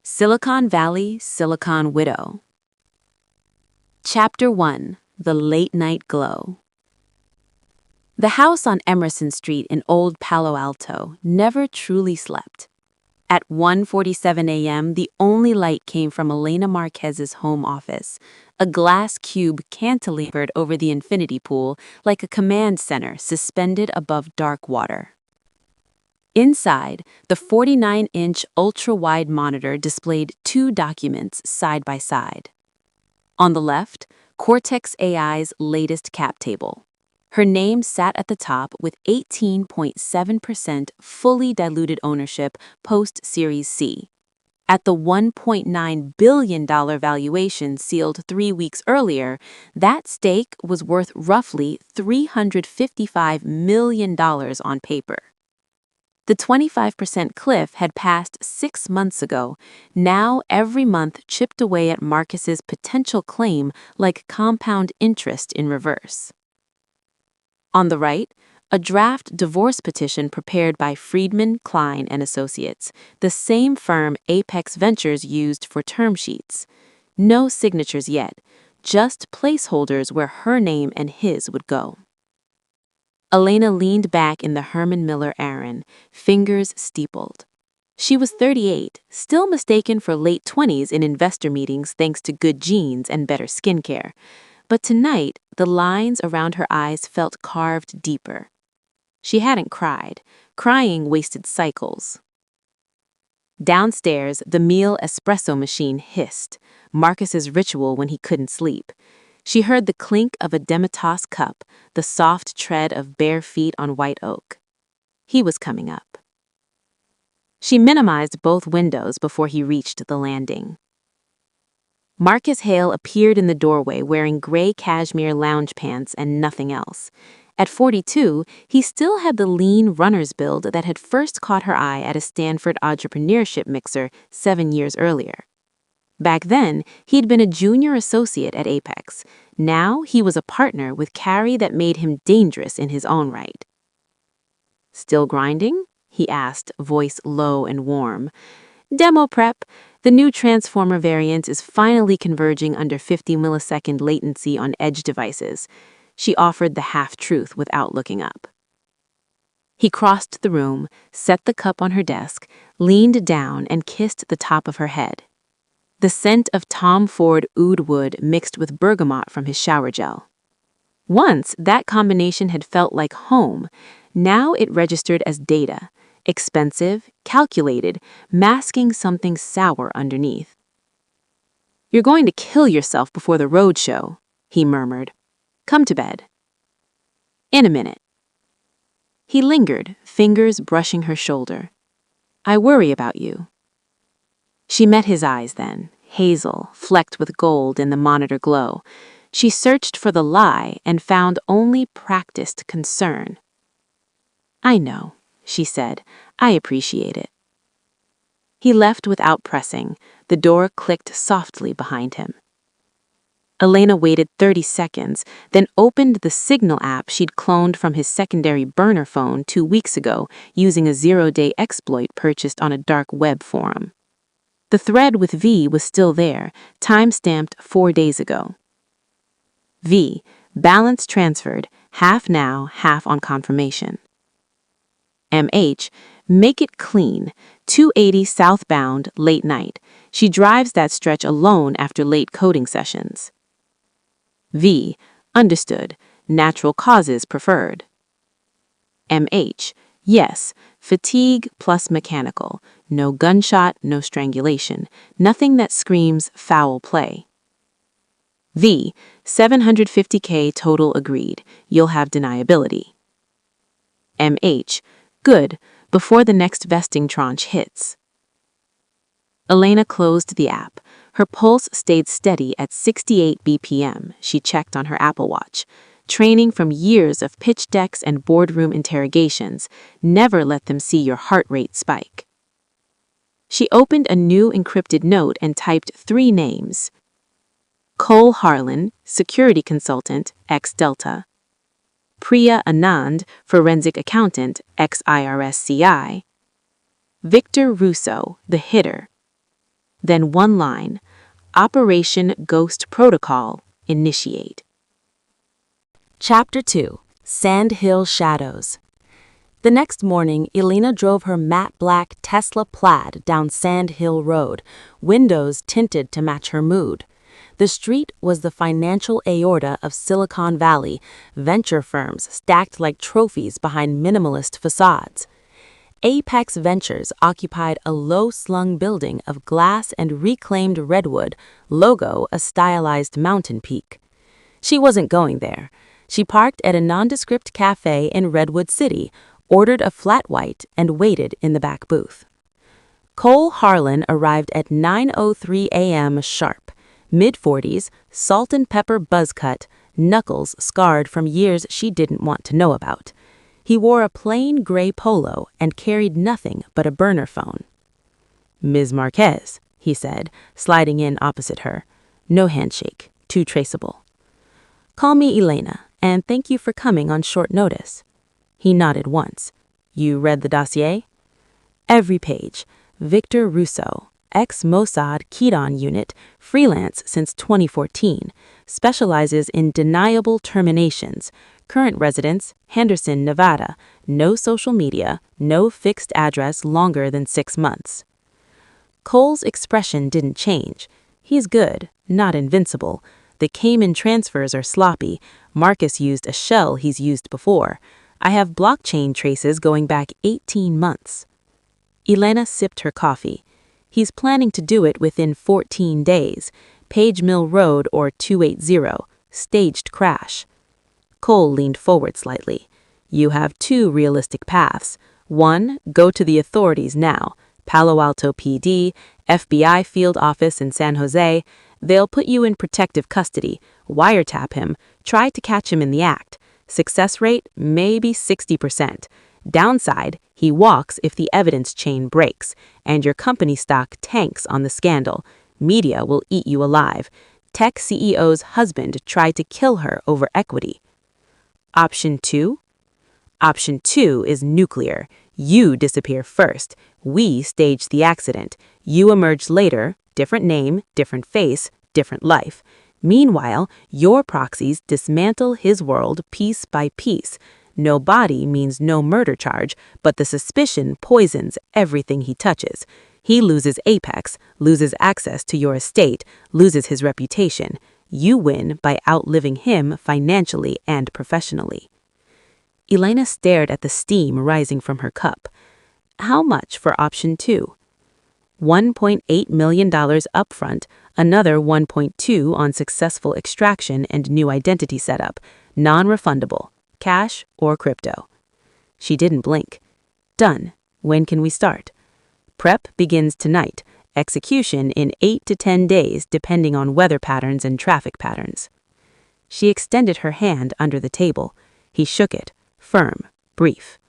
Silicon Valley, Silicon Widow. Chapter 1: The Late Night Glow. The house on Emerson Street in Old Palo Alto never truly slept. At 1:47 a.m., the only light came from Elena Marquez's home office, a glass cube cantilevered over the infinity pool like a command center suspended above dark water. Inside, the 49-inch ultra-wide monitor displayed two documents side by side. On the left, Cortex AI's latest cap table. Her name sat at the top with 18.7% fully diluted ownership post-Series C. At the $1.9 billion valuation sealed 3 weeks earlier, that stake was worth roughly $355 million on paper. The 25% cliff had passed 6 months ago. Now every month chipped away at Marcus's potential claim like compound interest in reverse. On the right, a draft divorce petition prepared by Friedman, Klein and Associates, the same firm Apex Ventures used for term sheets. No signatures yet, just placeholders where her name and his would go. Elena leaned back in the Herman Miller Aron, fingers steepled. She was 38, still mistaken for late 20s in investor meetings thanks to good genes and better skincare. But tonight, the lines around her eyes felt carved deeper. She hadn't cried. Crying wasted cycles. Downstairs, the meal espresso machine hissed, Marcus's ritual when he couldn't sleep. She heard the clink of a Demitasse cup, the soft tread of bare feet on white oak. He was coming up. She minimized both windows before he reached the landing. Marcus Hale appeared in the doorway wearing gray cashmere lounge pants and nothing else. At 42, he still had the lean runner's build that had first caught her eye at a Stanford entrepreneurship mixer 7 years earlier. Back then, he'd been a junior associate at Apex. Now he was a partner with carry that made him dangerous in his own right. "Still grinding?" he asked, voice low and warm. "Demo prep. The new Transformer variant is finally converging under 50-millisecond latency on edge devices." She offered the half-truth without looking up. He crossed the room, set the cup on her desk, leaned down and kissed the top of her head. The scent of Tom Ford oud wood mixed with bergamot from his shower gel. Once, that combination had felt like home. Now it registered as data, expensive, calculated, masking something sour underneath. "You're going to kill yourself before the road show," he murmured. "Come to bed." "In a minute." He lingered, fingers brushing her shoulder. "I worry about you." She met his eyes then, hazel, flecked with gold in the monitor glow. She searched for the lie and found only practiced concern. "I know," she said. "I appreciate it." He left without pressing. The door clicked softly behind him. Elena waited 30 seconds, then opened the Signal app she'd cloned from his secondary burner phone 2 weeks ago using a zero-day exploit purchased on a dark web forum. The thread with V was still there, time-stamped 4 days ago. V, balance transferred, half now, half on confirmation. MH, make it clean, 280 southbound, late night. She drives that stretch alone after late coding sessions. V, understood, natural causes preferred. MH, yes, fatigue plus mechanical, no gunshot, no strangulation, nothing that screams foul play. V, 750K total agreed, you'll have deniability. MH, good, before the next vesting tranche hits. Elena closed the app. Her pulse stayed steady at 68 BPM, she checked on her Apple Watch. Training from years of pitch decks and boardroom interrogations, never let them see your heart rate spike. She opened a new encrypted note and typed 3 names. Cole Harlan, security consultant, ex-Delta. Priya Anand, forensic accountant, ex-IRS CI. Victor Russo, the hitter. Then one line, Operation Ghost Protocol, initiate. Chapter 2. Sand Hill Shadows. The next morning, Elena drove her matte black Tesla Plaid down Sand Hill Road, windows tinted to match her mood. The street was the financial aorta of Silicon Valley, venture firms stacked like trophies behind minimalist facades. Apex Ventures occupied a low-slung building of glass and reclaimed redwood, logo a stylized mountain peak. She wasn't going there. She parked at a nondescript cafe in Redwood City, ordered a flat white, and waited in the back booth. Cole Harlan arrived at 9:03 a.m. sharp, mid-40s, salt and pepper buzz cut, knuckles scarred from years she didn't want to know about. He wore a plain gray polo and carried nothing but a burner phone. "Ms. Marquez," he said, sliding in opposite her. No handshake, too traceable. "Call me Elena, and thank you for coming on short notice." He nodded once. "You read the dossier?" "Every page. Victor Russo, ex-Mossad Kedon unit, freelance since 2014, specializes in deniable terminations. Current residence, Henderson, Nevada. No social media, no fixed address longer than 6 months." Cole's expression didn't change. He's good, not invincible. The Cayman transfers are sloppy. Marcus used a shell he's used before. I have blockchain traces going back 18 months. Elena sipped her coffee. He's planning to do it within 14 days. Page Mill Road or 280. Staged crash. Cole leaned forward slightly. "You have 2 realistic paths. 1, go to the authorities now. Palo Alto PD, FBI field office in San Jose. They'll put you in protective custody, wiretap him, try to catch him in the act. Success rate, maybe 60%. Downside, he walks if the evidence chain breaks, and your company stock tanks on the scandal. Media will eat you alive. Tech CEO's husband tried to kill her over equity." Option 2? Option 2 is nuclear. You disappear first. We stage the accident. You emerge later, different name, different face, different life. Meanwhile, your proxies dismantle his world piece by piece. No body means no murder charge, but the suspicion poisons everything he touches. He loses Apex, loses access to your estate, loses his reputation. You win by outliving him financially and professionally. Elena stared at the steam rising from her cup. How much for option 2? $1.8 million upfront, another 1.2 on successful extraction and new identity setup, non-refundable, cash or crypto. She didn't blink. Done. When can we start? Prep begins tonight. Execution in 8 to 10 days depending on weather patterns and traffic patterns. She extended her hand under the table. He shook it, firm, brief.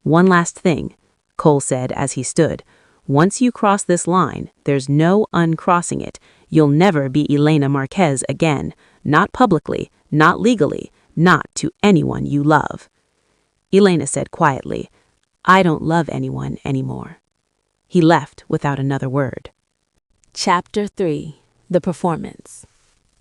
"One last thing," Cole said as he stood. "Once you cross this line, there's no uncrossing it. You'll never be Elena Marquez again. Not publicly, not legally, not to anyone you love." Elena said quietly, "I don't love anyone anymore." He left without another word. Chapter 3. The Performance.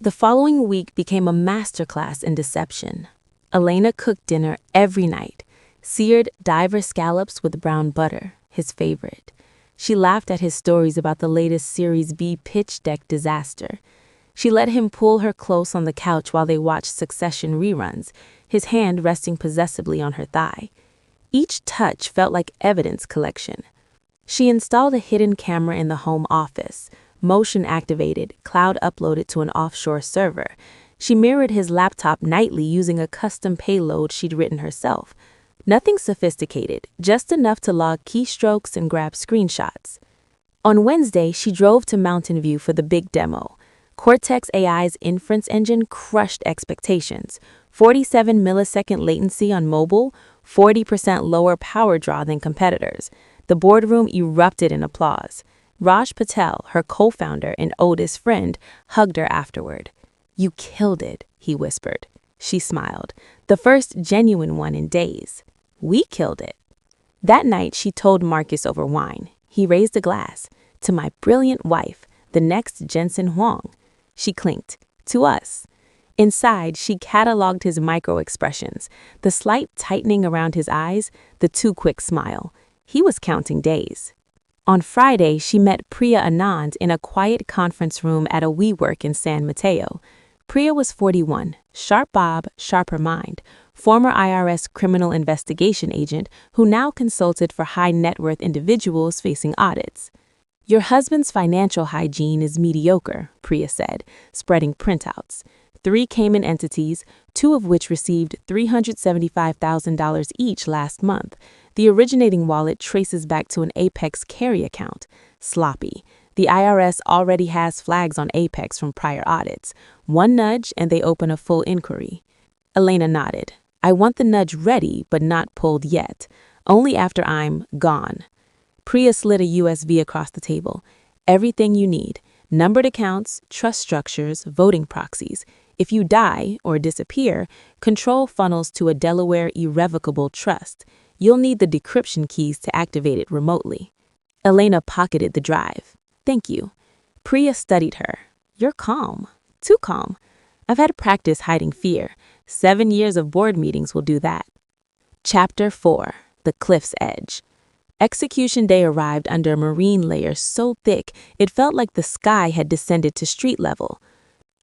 The following week became a masterclass in deception. Elena cooked dinner every night, seared diver scallops with brown butter, his favorite. She laughed at his stories about the latest Series B pitch deck disaster. She let him pull her close on the couch while they watched Succession reruns, his hand resting possessively on her thigh. Each touch felt like evidence collection. She installed a hidden camera in the home office, motion activated, cloud uploaded to an offshore server. She mirrored his laptop nightly using a custom payload she'd written herself. Nothing sophisticated, just enough to log keystrokes and grab screenshots. On Wednesday, she drove to Mountain View for the big demo. Cortex AI's inference engine crushed expectations. 47 millisecond latency on mobile, 40% lower power draw than competitors. The boardroom erupted in applause. Raj Patel, her co-founder and oldest friend, hugged her afterward. "You killed it," he whispered. She smiled. "The first genuine one in days." "We killed it." That night, she told Marcus over wine. He raised a glass. To my brilliant wife, the next Jensen Huang. She clinked. To us. Inside, she cataloged his micro-expressions, the slight tightening around his eyes, the too quick smile. He was counting days. On Friday, she met Priya Anand in a quiet conference room at a WeWork in San Mateo. Priya was 41, sharp bob, sharper mind, former IRS criminal investigation agent who now consulted for high-net-worth individuals facing audits. Your husband's financial hygiene is mediocre, Priya said, spreading printouts. 3 Cayman entities, 2 of which received $375,000 each last month. The originating wallet traces back to an Apex carry account. Sloppy. The IRS already has flags on Apex from prior audits. One nudge and they open a full inquiry. Elena nodded. I want the nudge ready, but not pulled yet. Only after I'm gone. Priya slid a USV across the table. Everything you need. Numbered accounts, trust structures, voting proxies. If you die or disappear, control funnels to a Delaware irrevocable trust. You'll need the decryption keys to activate it remotely. Elena pocketed the drive. Thank you. Priya studied her. You're calm. Too calm. I've had practice hiding fear. 7 years of board meetings will do that. Chapter 4. The Cliff's Edge. Execution day arrived under a marine layer so thick it felt like the sky had descended to street level.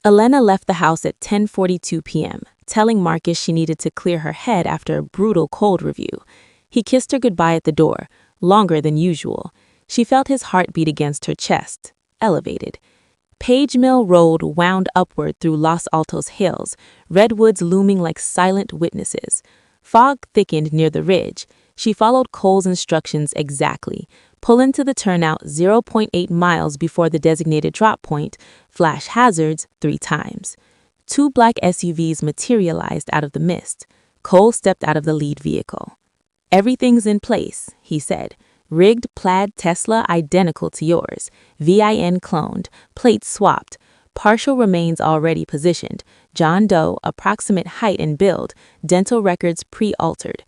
Elena left the house at 10:42 p.m., telling Marcus she needed to clear her head after a brutal cold review. He kissed her goodbye at the door, longer than usual. She felt his heartbeat against her chest, elevated. Page Mill Road wound upward through Los Altos hills, redwoods looming like silent witnesses. Fog thickened near the ridge. She followed Cole's instructions exactly. Pull into the turnout 0.8 miles before the designated drop point, flash hazards 3 times. 2 black SUVs materialized out of the mist. Cole stepped out of the lead vehicle. Everything's in place, he said. Rigged plaid Tesla identical to yours. VIN cloned, plates swapped. Partial remains already positioned. John Doe, approximate height and build. Dental records pre-altered.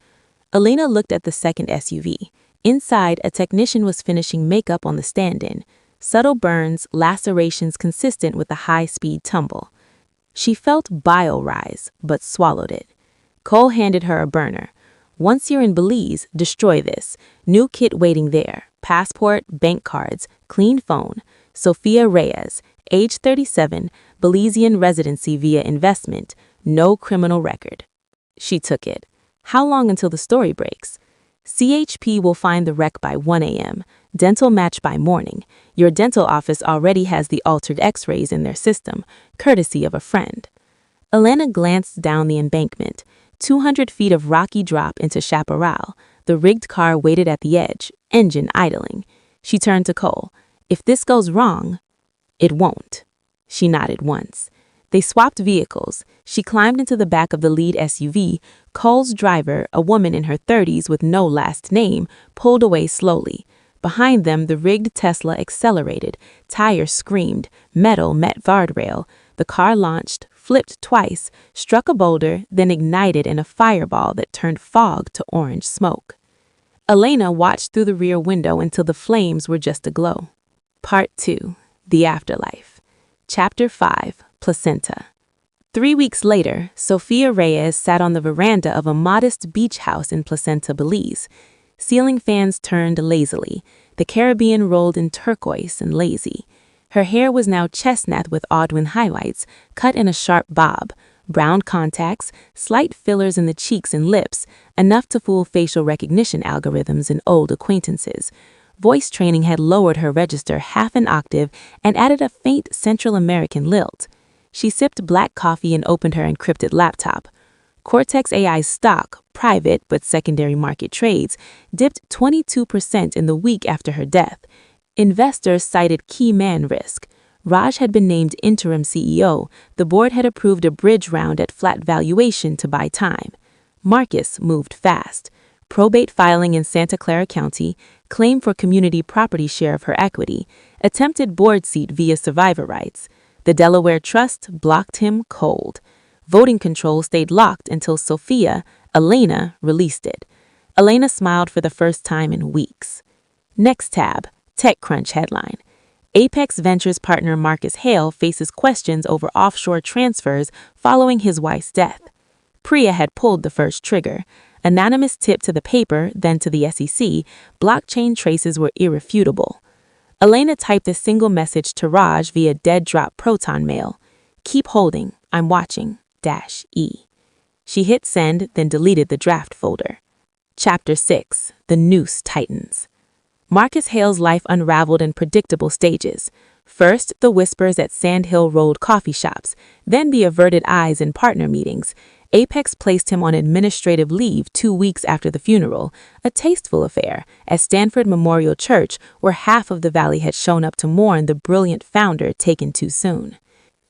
Elena looked at the second SUV. Inside, a technician was finishing makeup on the stand-in. Subtle burns, lacerations consistent with a high-speed tumble. She felt bile rise, but swallowed it. Cole handed her a burner. Once you're in Belize, destroy this. New kit waiting there. Passport, bank cards, clean phone. Sophia Reyes, age 37, Belizean residency via investment. No criminal record. She took it. How long until the story breaks? CHP will find the wreck by 1 a.m. Dental match by morning. Your dental office already has the altered x-rays in their system, courtesy of a friend. Elena glanced down the embankment. 200 feet of rocky drop into Chaparral. The rigged car waited at the edge, engine idling. She turned to Cole. If this goes wrong, it won't. She nodded once. They swapped vehicles. She climbed into the back of the lead SUV. Cole's driver, a woman in her 30s with no last name, pulled away slowly. Behind them, the rigged Tesla accelerated. Tires screamed. Metal met guardrail. The car launched, flipped twice, struck a boulder, then ignited in a fireball that turned fog to orange smoke. Elena watched through the rear window until the flames were just aglow. Part 2. The Afterlife. Chapter 5. Placenta. 3 weeks later, Sophia Reyes sat on the veranda of a modest beach house in Placenta, Belize. Ceiling fans turned lazily. The Caribbean rolled in turquoise and lazy. Her hair was now chestnut with Audouin highlights, cut in a sharp bob, brown contacts, slight fillers in the cheeks and lips, enough to fool facial recognition algorithms and old acquaintances. Voice training had lowered her register half an octave and added a faint Central American lilt. She sipped black coffee and opened her encrypted laptop. Cortex AI's stock, private but secondary market trades, dipped 22% in the week after her death. Investors cited key man risk. Raj had been named interim CEO. The board had approved a bridge round at flat valuation to buy time. Marcus moved fast. Probate filing in Santa Clara County, claim for community property share of her equity, attempted board seat via survivor rights. The Delaware Trust blocked him cold. Voting control stayed locked until Elena, released it. Elena smiled for the first time in weeks. Next tab, TechCrunch headline. Apex Ventures partner Marcus Hale faces questions over offshore transfers following his wife's death. Priya had pulled the first trigger. Anonymous tip to the paper, then to the SEC, blockchain traces were irrefutable. Elena typed a single message to Raj via dead-drop Proton mail. "Keep holding. I'm watching. -E." She hit send, then deleted the draft folder. Chapter 6. The Noose Tightens. Marcus Hale's life unraveled in predictable stages. First, the whispers at Sand Hill Road coffee shops, then the averted eyes in partner meetings. Apex placed him on administrative leave 2 weeks after the funeral, a tasteful affair, at Stanford Memorial Church, where half of the valley had shown up to mourn the brilliant founder taken too soon.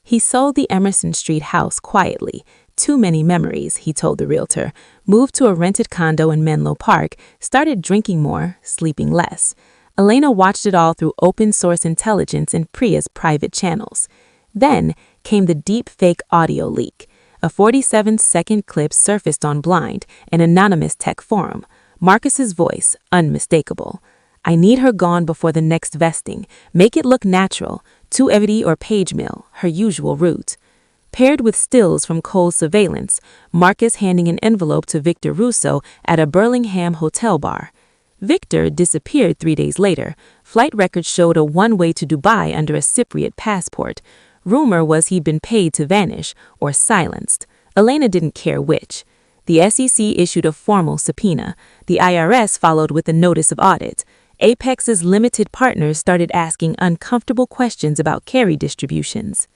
He sold the Emerson Street house quietly. "Too many memories," he told the realtor, moved to a rented condo in Menlo Park, started drinking more, sleeping less. Elena watched it all through open-source intelligence in Priya's private channels. Then came the deep-fake audio leak. A 47-second clip surfaced on Blind, an anonymous tech forum. Marcus's voice, unmistakable. "I need her gone before the next vesting. Make it look natural. To Evity or Page Mill, her usual route." Paired with stills from Cole's surveillance, Marcus handing an envelope to Victor Russo at a Burlingham hotel bar. Victor disappeared 3 days later. Flight records showed a one-way to Dubai under a Cypriot passport. Rumor was he'd been paid to vanish or silenced. Elena didn't care which. The SEC issued a formal subpoena. The IRS followed with a notice of audit. Apex's limited partners started asking uncomfortable questions about carry distributions.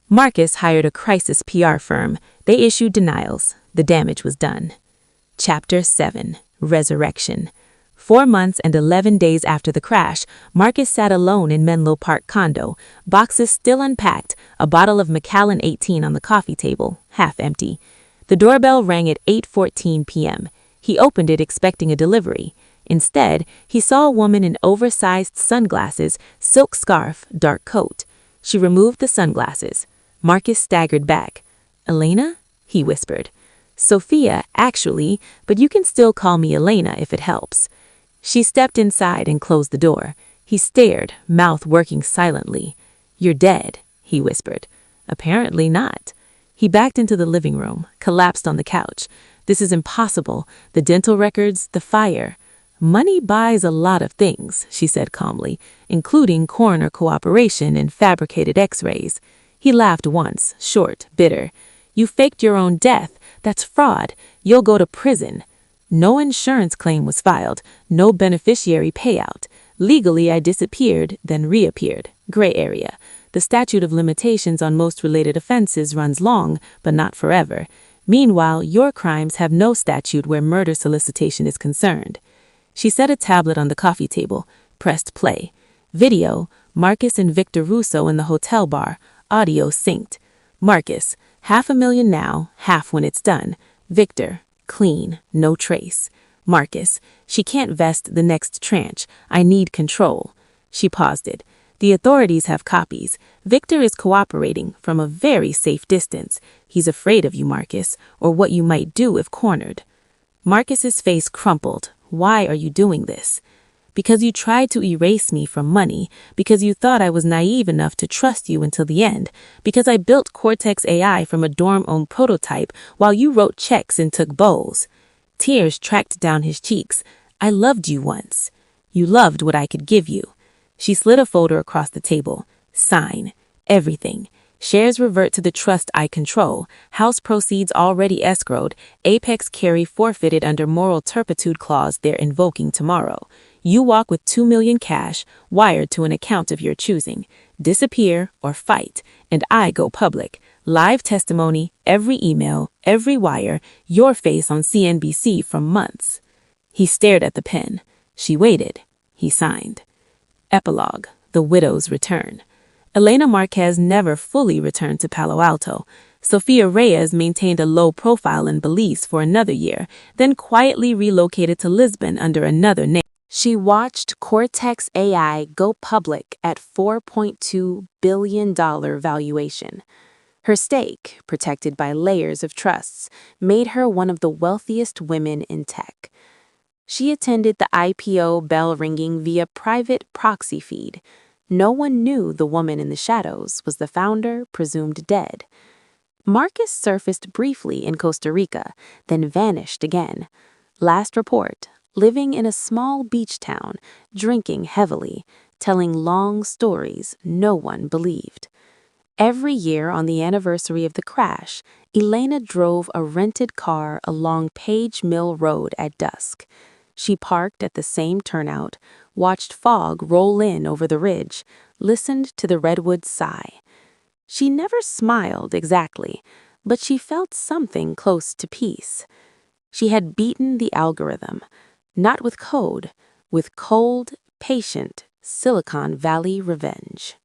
Marcus hired a crisis PR firm. They issued denials. The damage was done. Chapter 7. Resurrection. 4 months and 11 days after the crash, Marcus sat alone in Menlo Park condo, boxes still unpacked, a bottle of Macallan 18 on the coffee table, half empty. The doorbell rang at 8:14 p.m. He opened it expecting a delivery. Instead, he saw a woman in oversized sunglasses, silk scarf, dark coat. She removed the sunglasses. Marcus staggered back. "Elena?" he whispered. "Sophia, actually, but you can still call me Elena if it helps." She stepped inside and closed the door. He stared, mouth working silently. "You're dead," he whispered. "Apparently not." He backed into the living room, collapsed on the couch. "This is impossible. The dental records, the fire." "Money buys a lot of things," she said calmly, "including coroner cooperation and fabricated x-rays." He laughed once, short, bitter. "You faked your own death. That's fraud. You'll go to prison." No insurance claim was filed, no beneficiary payout. Legally, I disappeared, then reappeared. Gray area. The statute of limitations on most related offenses runs long, but not forever. Meanwhile, your crimes have no statute where murder solicitation is concerned. She set a tablet on the coffee table, pressed play. Video, Marcus and Victor Russo in the hotel bar. Audio synced. Marcus, $500,000 now, half when it's done. Victor, clean, no trace. Marcus, she can't vest the next tranche. I need control. She paused it. The authorities have copies. Victor is cooperating from a very safe distance. He's afraid of you, Marcus, or what you might do if cornered. Marcus's face crumpled. Why are you doing this? Because you tried to erase me from money, because you thought I was naive enough to trust you until the end, because I built Cortex AI from a dorm-owned prototype while you wrote checks and took bowls. Tears tracked down his cheeks. I loved you once. You loved what I could give you. She slid a folder across the table. Sign. Everything. Shares revert to the trust I control. House proceeds already escrowed. Apex carry forfeited under moral turpitude clause they're invoking tomorrow. You walk with $2 million cash, wired to an account of your choosing. Disappear or fight, and I go public. Live testimony, every email, every wire, your face on CNBC for months. He stared at the pen. She waited. He signed. Epilogue. The Widow's Return. Elena Marquez never fully returned to Palo Alto. Sophia Reyes maintained a low profile in Belize for another year, then quietly relocated to Lisbon under another name. She watched Cortex AI go public at $4.2 billion valuation. Her stake, protected by layers of trusts, made her one of the wealthiest women in tech. She attended the IPO bell ringing via private proxy feed. No one knew the woman in the shadows was the founder, presumed dead. Marcus surfaced briefly in Costa Rica, then vanished again. Last report, living in a small beach town, drinking heavily, telling long stories no one believed. Every year on the anniversary of the crash, Elena drove a rented car along Page Mill Road at dusk. She parked at the same turnout, watched fog roll in over the ridge, listened to the redwoods sigh. She never smiled exactly, but she felt something close to peace. She had beaten the algorithm, not with code, with cold, patient Silicon Valley revenge.